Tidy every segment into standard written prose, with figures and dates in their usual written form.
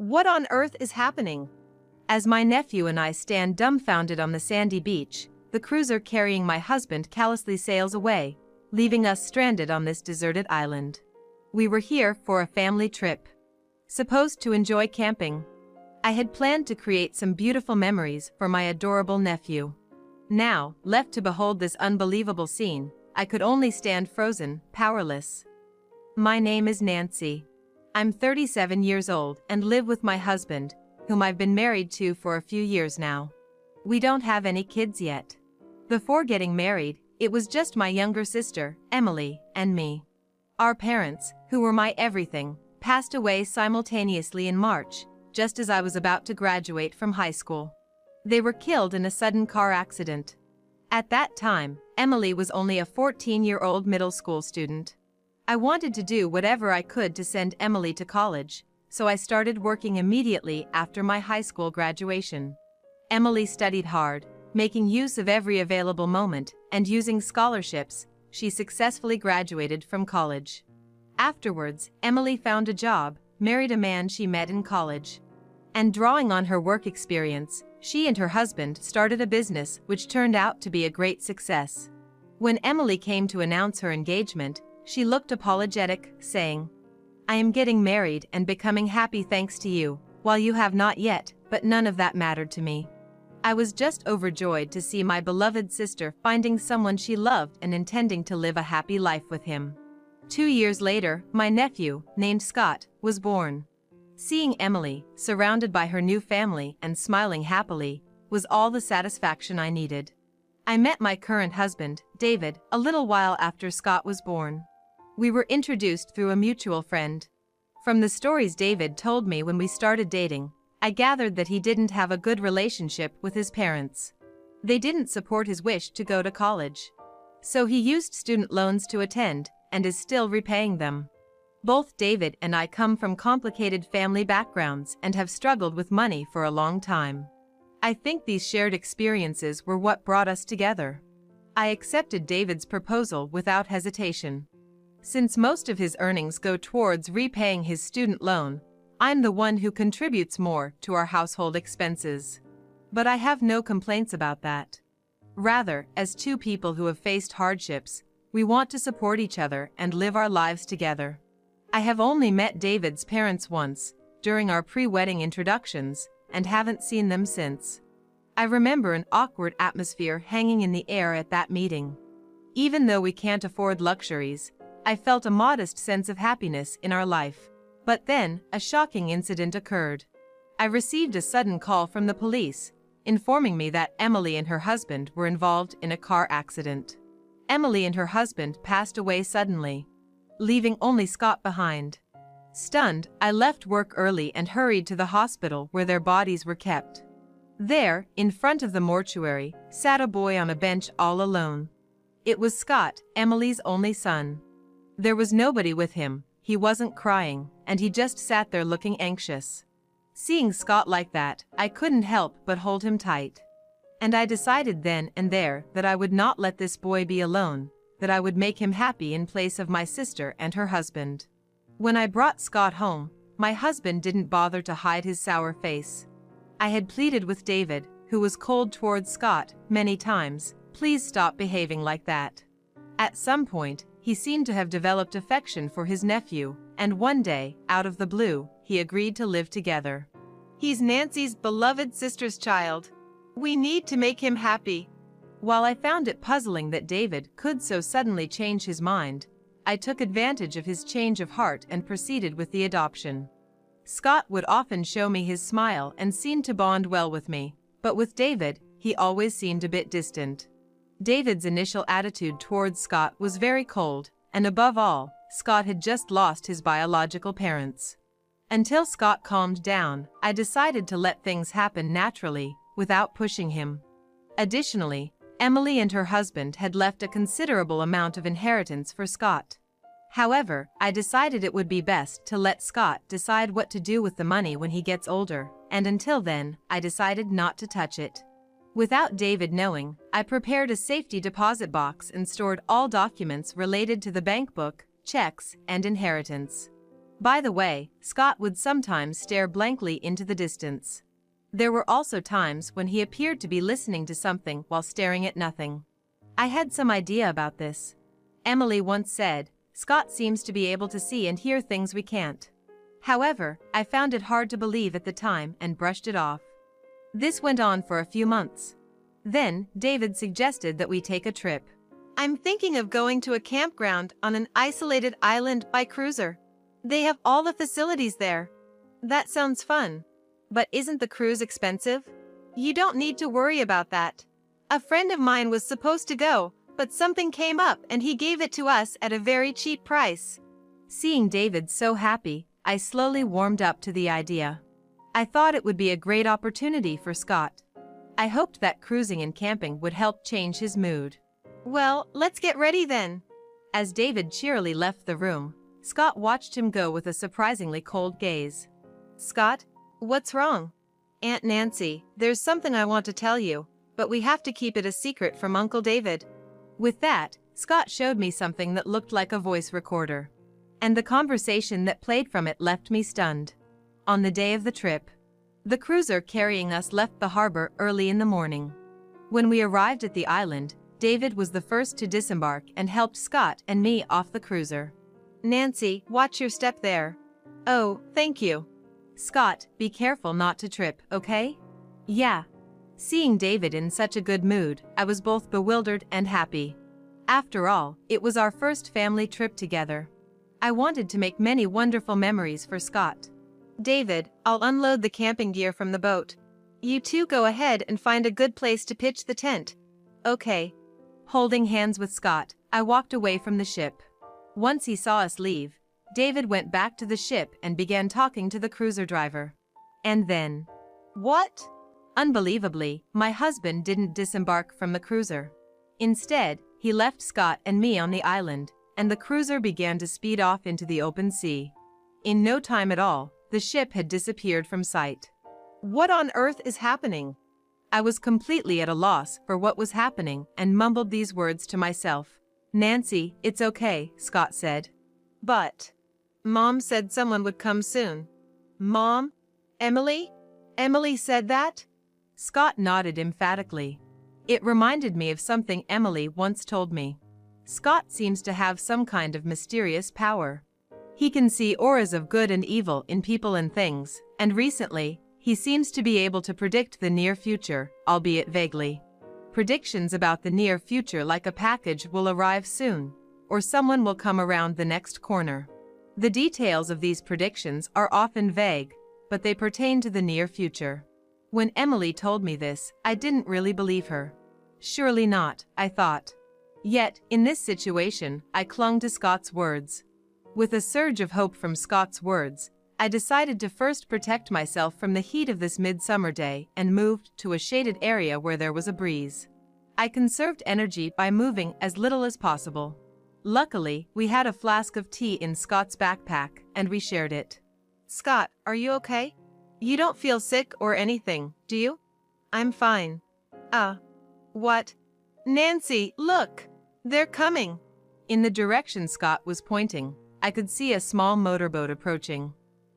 What on earth is happening? As my nephew and I stand dumbfounded on the sandy beach, the cruiser carrying my husband callously sails away, leaving us stranded on this deserted island. We were here for a family trip, supposed to enjoy camping. I had planned to create some beautiful memories for my adorable nephew. Now, left to behold this unbelievable scene, I could only stand frozen, powerless. My name is Nancy. I'm 37 years old and live with my husband, whom I've been married to for a few years now. We don't have any kids yet. Before getting married, it was just my younger sister, Emily, and me. Our parents, who were my everything, passed away simultaneously in March, just as I was about to graduate from high school. They were killed in a sudden car accident. At that time, Emily was only a 14-year-old middle school student. I wanted to do whatever I could to send Emily to college, so I started working immediately after my high school graduation. Emily studied hard, making use of every available moment, and using scholarships, she successfully graduated from college. Afterwards, Emily found a job, married a man she met in college. And drawing on her work experience, she and her husband started a business which turned out to be a great success. When Emily came to announce her engagement, she looked apologetic, saying, "I am getting married and becoming happy thanks to you, while you have not yet, but none of that mattered to me." I was just overjoyed to see my beloved sister finding someone she loved and intending to live a happy life with him. 2 years later, my nephew, named Scott, was born. Seeing Emily, surrounded by her new family and smiling happily, was all the satisfaction I needed. I met my current husband, David, a little while after Scott was born. We were introduced through a mutual friend. From the stories David told me when we started dating, I gathered that he didn't have a good relationship with his parents. They didn't support his wish to go to college. So he used student loans to attend, and is still repaying them. Both David and I come from complicated family backgrounds and have struggled with money for a long time. I think these shared experiences were what brought us together. I accepted David's proposal without hesitation. Since most of his earnings go towards repaying his student loan, I'm the one who contributes more to our household expenses. But I have no complaints about that. Rather, as two people who have faced hardships, we want to support each other and live our lives together. I have only met David's parents once, during our pre-wedding introductions, and haven't seen them since. I remember an awkward atmosphere hanging in the air at that meeting. Even though we can't afford luxuries, I felt a modest sense of happiness in our life. But then, a shocking incident occurred. I received a sudden call from the police, informing me that Emily and her husband were involved in a car accident. Emily and her husband passed away suddenly, leaving only Scott behind. Stunned, I left work early and hurried to the hospital where their bodies were kept. There, in front of the mortuary, sat a boy on a bench all alone. It was Scott, Emily's only son. There was nobody with him, he wasn't crying, and he just sat there looking anxious. Seeing Scott like that, I couldn't help but hold him tight. And I decided then and there that I would not let this boy be alone, that I would make him happy in place of my sister and her husband. When I brought Scott home, my husband didn't bother to hide his sour face. I had pleaded with David, who was cold towards Scott, many times, "Please stop behaving like that." At some point, he seemed to have developed affection for his nephew, and one day, out of the blue, he agreed to live together. "He's Nancy's beloved sister's child. We need to make him happy." While I found it puzzling that David could so suddenly change his mind, I took advantage of his change of heart and proceeded with the adoption. Scott would often show me his smile and seemed to bond well with me, but with David, he always seemed a bit distant. David's initial attitude towards Scott was very cold, and above all, Scott had just lost his biological parents. Until Scott calmed down, I decided to let things happen naturally, without pushing him. Additionally, Emily and her husband had left a considerable amount of inheritance for Scott. However, I decided it would be best to let Scott decide what to do with the money when he gets older, and until then, I decided not to touch it. Without David knowing, I prepared a safety deposit box and stored all documents related to the bank book, checks, and inheritance. By the way, Scott would sometimes stare blankly into the distance. There were also times when he appeared to be listening to something while staring at nothing. I had some idea about this. Emily once said, "Scott seems to be able to see and hear things we can't." However, I found it hard to believe at the time and brushed it off. This went on for a few months. Then, David suggested that we take a trip. "I'm thinking of going to a campground on an isolated island by cruiser. They have all the facilities there." "That sounds fun. But isn't the cruise expensive?" "You don't need to worry about that. A friend of mine was supposed to go, but something came up and he gave it to us at a very cheap price." Seeing David so happy, I slowly warmed up to the idea. I thought it would be a great opportunity for Scott. I hoped that cruising and camping would help change his mood. "Well, let's get ready then." As David cheerily left the room, Scott watched him go with a surprisingly cold gaze. "Scott, what's wrong?" "Aunt Nancy, there's something I want to tell you, but we have to keep it a secret from Uncle David." With that, Scott showed me something that looked like a voice recorder. And the conversation that played from it left me stunned. On the day of the trip, the cruiser carrying us left the harbor early in the morning. When we arrived at the island, David was the first to disembark and helped Scott and me off the cruiser. "Nancy, watch your step there." "Oh, thank you." "Scott, be careful not to trip, okay?" "Yeah." Seeing David in such a good mood, I was both bewildered and happy. After all, it was our first family trip together. I wanted to make many wonderful memories for Scott. "David, I'll unload the camping gear from the boat. You two go ahead and find a good place to pitch the tent." "Okay." Holding hands with Scott, I walked away from the ship. Once he saw us leave, David went back to the ship and began talking to the cruiser driver. And then... What? Unbelievably, my husband didn't disembark from the cruiser. Instead, he left Scott and me on the island, and the cruiser began to speed off into the open sea. In no time at all, the ship had disappeared from sight. What on earth is happening? I was completely at a loss for what was happening and mumbled these words to myself. "Nancy, it's okay," Scott said. "But Mom said someone would come soon." "Mom? Emily? Emily said that?" Scott nodded emphatically. It reminded me of something Emily once told me. Scott seems to have some kind of mysterious power. He can see auras of good and evil in people and things, and recently, he seems to be able to predict the near future, albeit vaguely. Predictions about the near future like a package will arrive soon, or someone will come around the next corner. The details of these predictions are often vague, but they pertain to the near future. When Emily told me this, I didn't really believe her. Surely not, I thought. Yet, in this situation, I clung to Scott's words. With a surge of hope from Scott's words, I decided to first protect myself from the heat of this midsummer day and moved to a shaded area where there was a breeze. I conserved energy by moving as little as possible. Luckily, we had a flask of tea in Scott's backpack, and we shared it. "Scott, are you okay? You don't feel sick or anything, do you?" "I'm fine." What?" "Nancy, look! They're coming!" In the direction Scott was pointing, I could see a small motorboat approaching.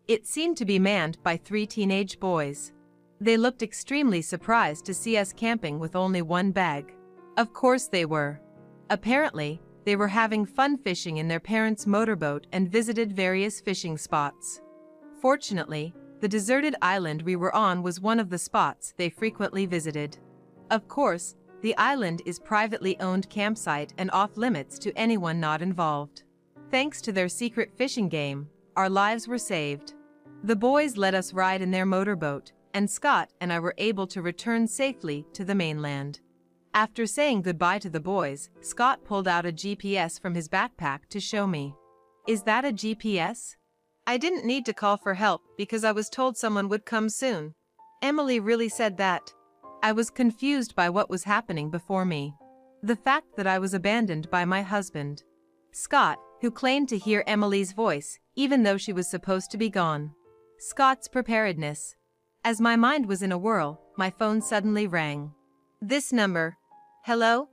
It seemed to be manned by 3 teenage boys. They looked extremely surprised to see us camping with only one bag. Of course they were. Apparently, they were having fun fishing in their parents' motorboat and visited various fishing spots. Fortunately, the deserted island we were on was one of the spots they frequently visited. Of course, the island is privately owned campsite and off-limits to anyone not involved. Thanks to their secret fishing game, our lives were saved. The boys let us ride in their motorboat, and Scott and I were able to return safely to the mainland. After saying goodbye to the boys, Scott pulled out a GPS from his backpack to show me. "Is that a GPS?" "I didn't need to call for help because I was told someone would come soon." "Emily really said that." I was confused by what was happening before me. The fact that I was abandoned by my husband. Scott, who claimed to hear Emily's voice, even though she was supposed to be gone. Scott's preparedness. As my mind was in a whirl, my phone suddenly rang. "This number." "Hello?"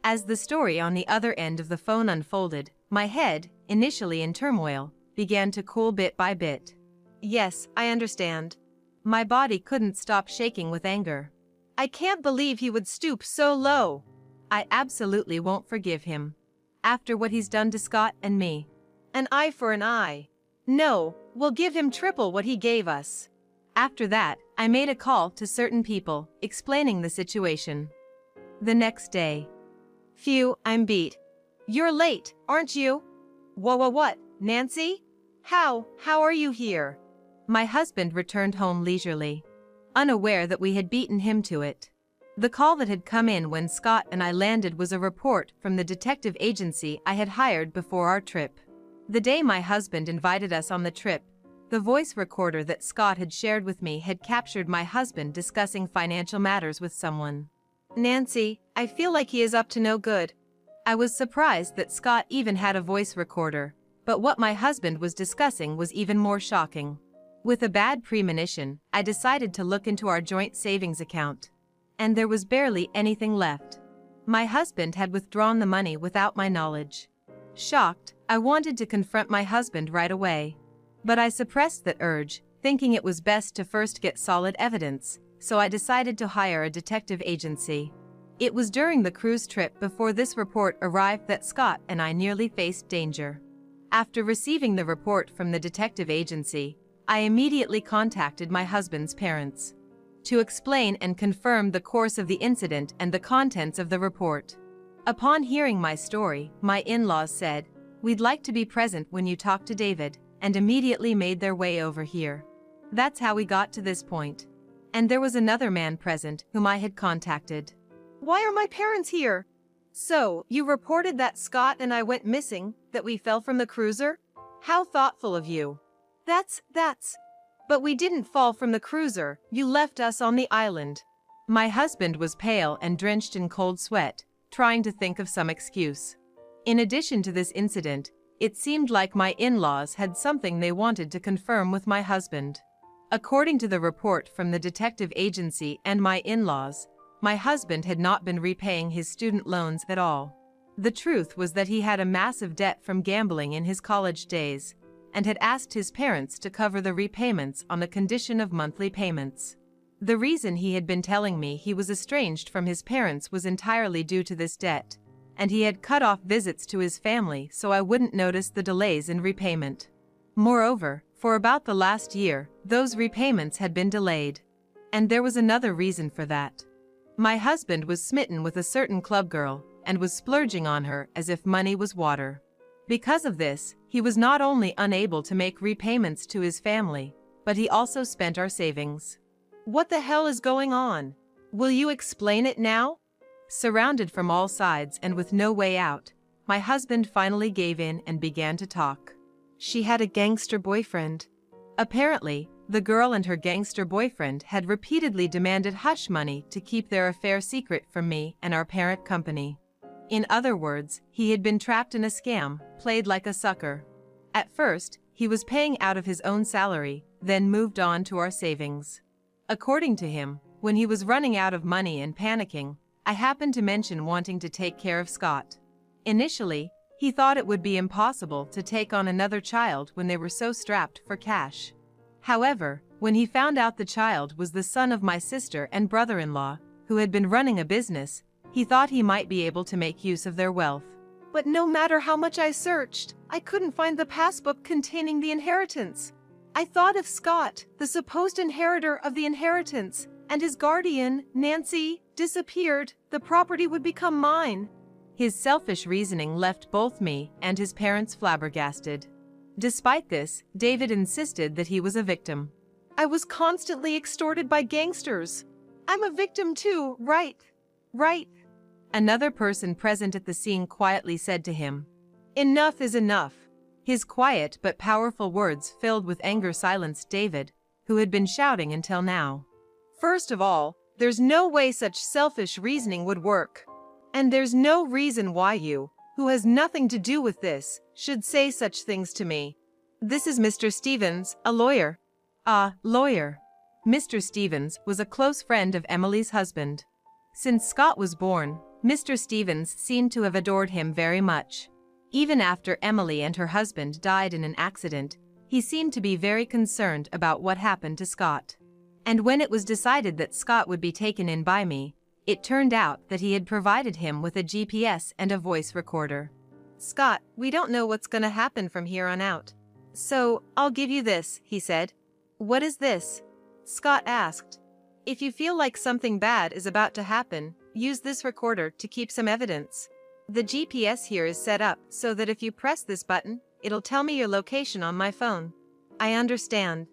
As the story on the other end of the phone unfolded, my head, initially in turmoil, began to cool bit by bit. Yes, I understand. My body couldn't stop shaking with anger. I can't believe he would stoop so low. I absolutely won't forgive him. After what he's done to Scott and me. An eye for an eye. No, we'll give him triple what he gave us. After that, I made a call to certain people, explaining the situation. The next day. Phew, I'm beat. You're late, aren't you? What, Nancy? How are you here? My husband returned home leisurely, unaware that we had beaten him to it. The call that had come in when Scott and I landed was a report from the detective agency I had hired before our trip. The day my husband invited us on the trip, the voice recorder that Scott had shared with me had captured my husband discussing financial matters with someone. Nancy, I feel like he is up to no good. I was surprised that Scott even had a voice recorder, but what my husband was discussing was even more shocking. With a bad premonition, I decided to look into our joint savings account. And there was barely anything left. My husband had withdrawn the money without my knowledge. Shocked, I wanted to confront my husband right away. But I suppressed that urge, thinking it was best to first get solid evidence, so I decided to hire a detective agency. It was during the cruise trip before this report arrived that Scott and I nearly faced danger. After receiving the report from the detective agency, I immediately contacted my husband's parents to explain and confirm the course of the incident and the contents of the report. Upon hearing my story, my in-laws said, "We'd like to be present when you talk to David," and immediately made their way over here. That's how we got to this point. And there was another man present whom I had contacted. Why are my parents here? So, you reported that Scott and I went missing, that we fell from the cruiser? How thoughtful of you. That's. But we didn't fall from the cruiser, you left us on the island. My husband was pale and drenched in cold sweat, trying to think of some excuse. In addition to this incident, it seemed like my in-laws had something they wanted to confirm with my husband. According to the report from the detective agency and my in-laws, my husband had not been repaying his student loans at all. The truth was that he had a massive debt from gambling in his college days, and had asked his parents to cover the repayments on the condition of monthly payments. The reason he had been telling me he was estranged from his parents was entirely due to this debt, and he had cut off visits to his family so I wouldn't notice the delays in repayment. Moreover, for about the last year, those repayments had been delayed. And there was another reason for that. My husband was smitten with a certain club girl, and was splurging on her as if money was water. Because of this, he was not only unable to make repayments to his family, but he also spent our savings. What the hell is going on? Will you explain it now? Surrounded from all sides and with no way out, my husband finally gave in and began to talk. She had a gangster boyfriend. Apparently, the girl and her gangster boyfriend had repeatedly demanded hush money to keep their affair secret from me and our parent company. In other words, he had been trapped in a scam, played like a sucker. At first, he was paying out of his own salary, then moved on to our savings. According to him, when he was running out of money and panicking, I happened to mention wanting to take care of Scott. Initially, he thought it would be impossible to take on another child when they were so strapped for cash. However, when he found out the child was the son of my sister and brother-in-law, who had been running a business, he thought he might be able to make use of their wealth. But no matter how much I searched, I couldn't find the passbook containing the inheritance. I thought if Scott, the supposed inheritor of the inheritance, and his guardian, Nancy, disappeared, the property would become mine. His selfish reasoning left both me and his parents flabbergasted. Despite this, David insisted that he was a victim. I was constantly extorted by gangsters. I'm a victim too, right? Right. Another person present at the scene quietly said to him, "Enough is enough." His quiet but powerful words filled with anger silenced David, who had been shouting until now. First of all, there's no way such selfish reasoning would work. And there's no reason why you, who has nothing to do with this, should say such things to me. This is Mr. Stevens, a lawyer. Lawyer. Mr. Stevens was a close friend of Emily's husband. Since Scott was born, Mr. Stevens seemed to have adored him very much. Even after Emily and her husband died in an accident, he seemed to be very concerned about what happened to Scott. And when it was decided that Scott would be taken in by me, it turned out that he had provided him with a GPS and a voice recorder. "Scott, we don't know what's gonna happen from here on out. So, I'll give you this," he said. "What is this?" Scott asked. "If you feel like something bad is about to happen, use this recorder to keep some evidence. The GPS here is set up so that if you press this button, it'll tell me your location on my phone." "I understand."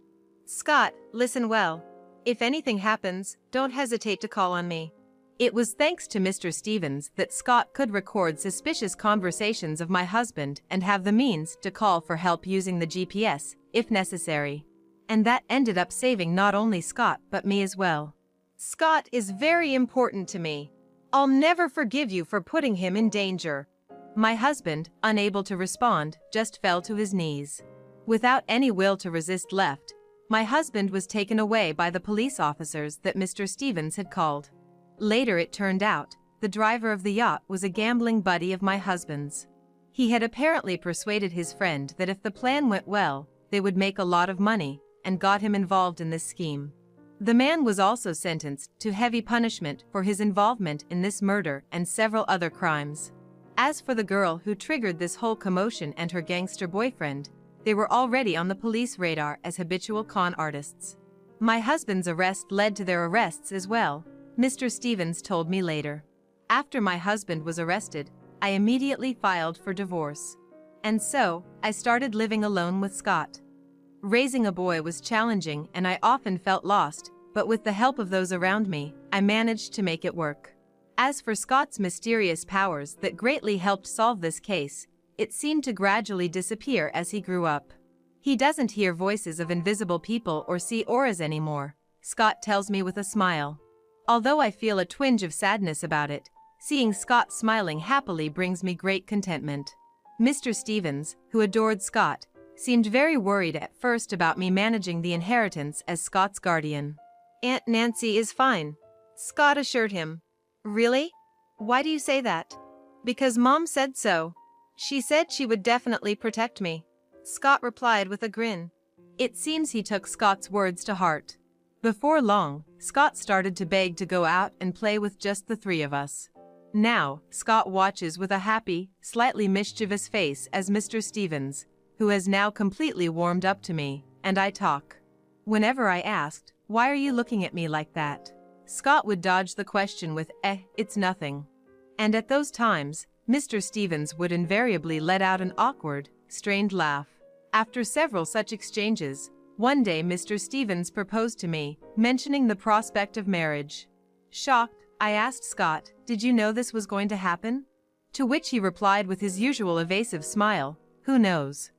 "Scott, listen well. If anything happens, don't hesitate to call on me." It was thanks to Mr. Stevens that Scott could record suspicious conversations of my husband and have the means to call for help using the GPS, if necessary. And that ended up saving not only Scott but me as well. "Scott is very important to me. I'll never forgive you for putting him in danger." My husband, unable to respond, just fell to his knees. Without any will to resist left, my husband was taken away by the police officers that Mr. Stevens had called. Later it turned out, the driver of the yacht was a gambling buddy of my husband's. He had apparently persuaded his friend that if the plan went well, they would make a lot of money, and got him involved in this scheme. The man was also sentenced to heavy punishment for his involvement in this murder and several other crimes. As for the girl who triggered this whole commotion and her gangster boyfriend, they were already on the police radar as habitual con artists. My husband's arrest led to their arrests as well, Mr. Stevens told me later. After my husband was arrested, I immediately filed for divorce. And so, I started living alone with Scott. Raising a boy was challenging and I often felt lost, but with the help of those around me, I managed to make it work. As for Scott's mysterious powers that greatly helped solve this case, it seemed to gradually disappear as he grew up. He doesn't hear voices of invisible people or see auras anymore, Scott tells me with a smile. Although I feel a twinge of sadness about it, seeing Scott smiling happily brings me great contentment. Mr. Stevens, who adored Scott, seemed very worried at first about me managing the inheritance as Scott's guardian. "Aunt Nancy is fine," Scott assured him. "Really? Why do you say that?" "Because Mom said so. She said she would definitely protect me," Scott replied with a grin. It seems he took Scott's words to heart. Before long, Scott started to beg to go out and play with just the three of us. Now, Scott watches with a happy, slightly mischievous face as Mr. Stevens, who has now completely warmed up to me, and I talk. Whenever I asked, "Why are you looking at me like that?" Scott would dodge the question with, "It's nothing." And at those times, Mr. Stevens would invariably let out an awkward, strained laugh. After several such exchanges, one day Mr. Stevens proposed to me, mentioning the prospect of marriage. Shocked, I asked Scott, "Did you know this was going to happen?" To which he replied with his usual evasive smile, "Who knows?"